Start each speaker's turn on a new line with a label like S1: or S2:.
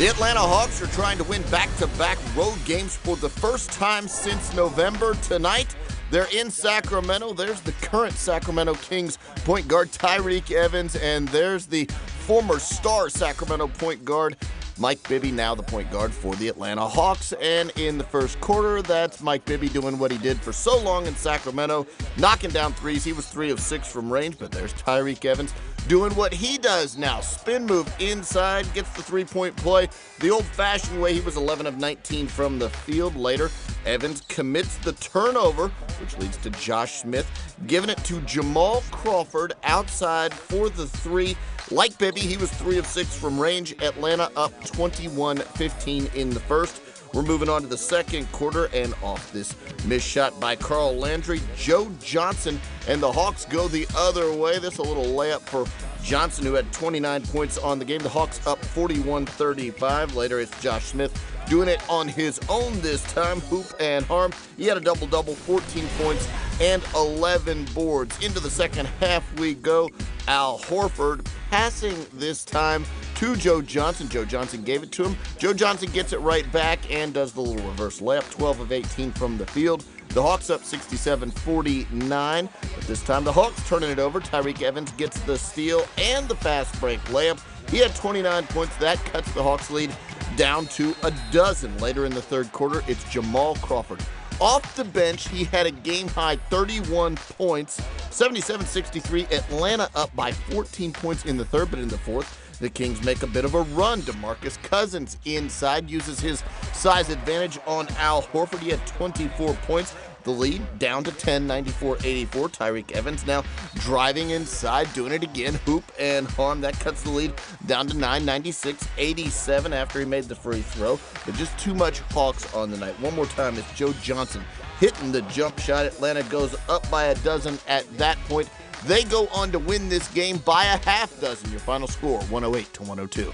S1: The Atlanta Hawks are trying to win back-to-back road games for the first time since November. Tonight, they're in Sacramento. There's the current Sacramento Kings point guard, Tyreke Evans, and there's the former star Sacramento point guard, Mike Bibby, now the point guard for the Atlanta Hawks. And in the first quarter, that's Mike Bibby doing what he did for so long in Sacramento, knocking down threes. He was 3 of 6 from range, but there's Tyreke Evans doing what he does now. Spin move inside, gets the three-point play the old-fashioned way. He was 11 of 19 from the field. Later, Evans commits the turnover, which leads to Josh Smith giving it to Jamal Crawford outside for the three. Like Bibby, he was 3 of 6 from range. Atlanta up 21-15 in the first. We're moving on to the second quarter, and off this missed shot by Carl Landry, Joe Johnson, and the Hawks go the other way. This a little layup for Johnson, who had 29 points on the game. The Hawks up 41-35. Later, it's Josh Smith doing it on his own this time, hoop and harm. He had a double-double, 14 points and 11 boards. Into the second half we go. Al Horford passing this time to Joe Johnson. Joe Johnson gave it to him. Joe Johnson gets it right back and does the little reverse layup, 12 of 18 from the field. The Hawks up 67-49, but this time the Hawks turning it over. Tyreke Evans gets the steal and the fast break layup. He had 29 points. That cuts the Hawks lead down to a dozen. Later in the third quarter, it's Jamal Crawford. Off the bench, he had a game-high 31 points, 77-63. Atlanta up by 14 points in the third, but in the fourth, the Kings make a bit of a run. DeMarcus Cousins inside uses his size advantage on Al Horford. He had 24 points. The lead down to 10, 94-84. Tyreke Evans now driving inside, doing it again, hoop and harm. That cuts the lead down to 9, 96-87 after he made the free throw. But just too much Hawks on the night. One more time, it's Joe Johnson hitting the jump shot. Atlanta goes up by a dozen at that point. They go on to win this game by a half dozen. Your final score, 108-102.